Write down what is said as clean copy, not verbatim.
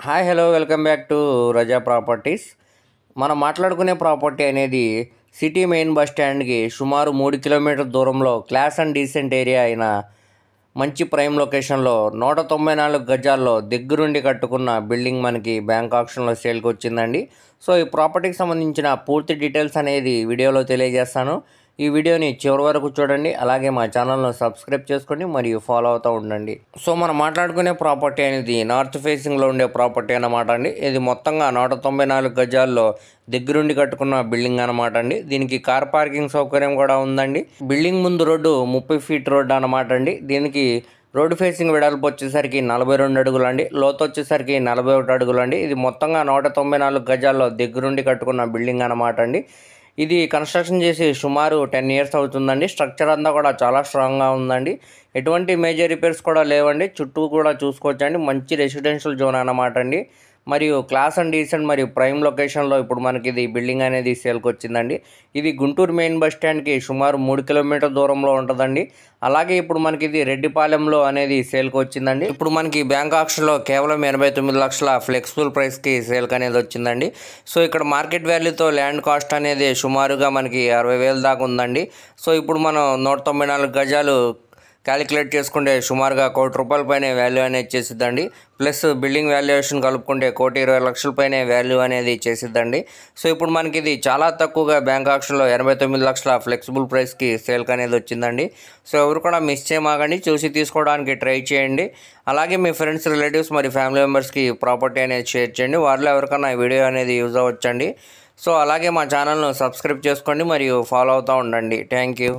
Hi hello welcome back to Raza properties. మనం మాట్లాడుకునే property అనేది సిటీ మెయిన్ బస్ స్టాండ్కి సుమారు 3 కిలోమీటర్ల దూరంలో క్లాస్ అండ్ డీసెంట్ ఏరియా అయిన మంచి ప్రైమ్ లొకేషన్లో 194 గజాల్లో దగ్గరుండి కట్టుకున్న బిల్డింగ్ మనకి బ్యాంక్ ఆప్షన్లో సేల్కి వచ్చిందండి. సో ఈ ప్రాపర్టీకి సంబంధించిన పూర్తి డీటెయిల్స్ అనేది వీడియోలో తెలియజేస్తాను. ఈ వీడియోని చివరి వరకు చూడండి, అలాగే మా ఛానల్ను సబ్స్క్రైబ్ చేసుకోండి మరియు ఫాలో అవుతూ ఉండండి. సో మనం మాట్లాడుకునే ప్రాపర్టీ అనేది నార్త్ ఫేసింగ్లో ఉండే ప్రాపర్టీ అన్నమాట అండి. ఇది మొత్తంగా 194 గజాల్లో దగ్గరుండి కట్టుకున్న బిల్డింగ్ అనమాట అండి. దీనికి కార్ పార్కింగ్ సౌకర్యం కూడా ఉందండి. బిల్డింగ్ ముందు రోడ్డు 30 ఫీట్ రోడ్డు అనమాట అండి. దీనికి రోడ్డు ఫేసింగ్ వెడల్పు వచ్చేసరికి 42 అడుగులు అండి, లోతు వచ్చేసరికి 41 అడుగులు అండి. ఇది మొత్తంగా 194 గజాల్లో దగ్గరుండి కట్టుకున్న బిల్డింగ్ అనమాట అండి. ఇది కన్స్ట్రక్షన్ చేసి సుమారు 10 ఇయర్స్ అవుతుందండి. స్ట్రక్చర్ అంతా కూడా చాలా స్ట్రాంగ్గా ఉందండి. ఎటువంటి మేజర్ రిపేర్స్ కూడా లేవండి. చుట్టూ కూడా చూసుకోవచ్చండి. మంచి రెసిడెన్షియల్ జోన్ అన్నమాట అండి. మరియు క్లాస్ అండ్ డీసెంట్ మరియు ప్రైమ్ లొకేషన్లో ఇప్పుడు మనకి ఇది బిల్డింగ్ అనేది సేల్కి వచ్చిందండి. ఇది గుంటూరు మెయిన్ బస్ స్టాండ్కి సుమారు 3 కిలోమీటర్ల దూరంలో ఉంటుందండి. అలాగే ఇప్పుడు మనకి ఇది రెడ్డిపాలెంలో అనేది సేల్కి వచ్చిందండి. ఇప్పుడు మనకి బ్యాంక్ ఆప్షన్లో కేవలం 89 లక్షల ఫ్లెక్సిబుల్ ప్రైస్కి సేల్కి అనేది వచ్చిందండి. సో ఇక్కడ మార్కెట్ వాల్యూతో ల్యాండ్ కాస్ట్ అనేది సుమారుగా మనకి 60,000 దాకా ఉందండి. సో ఇప్పుడు మనం 194 గజాలు క్యాలిక్యులేట్ చేసుకుంటే సుమారుగా ₹1,00,00,000 పైన వాల్యూ అనేది చేసిద్దండి. ప్లస్ బిల్డింగ్ వాల్యుయేషన్ కలుపుకుంటే 1,20,00,000 పైన వాల్యూ అనేది చేసిద్దండి. సో ఇప్పుడు మనకి ఇది చాలా తక్కువగా బ్యాంక్ ఆప్షన్లో 89 లక్షల ఫ్లెక్సిబుల్ ప్రైస్కి సేల్కి అనేది వచ్చిందండి. సో ఎవరు కూడా మిస్ చేయమాకండి, చూసి తీసుకోవడానికి ట్రై చేయండి. అలాగే మీ ఫ్రెండ్స్, రిలేటివ్స్ మరియు ఫ్యామిలీ మెంబర్స్కి ప్రాపర్టీ అనేది షేర్ చేయండి. వారిలో ఎవరికైనా ఈ వీడియో అనేది యూజ్ అవ్వచ్చండి. సో అలాగే మా ఛానల్ను సబ్స్క్రైబ్ చేసుకోండి మరియు ఫాలో అవుతూ ఉండండి. Thank you.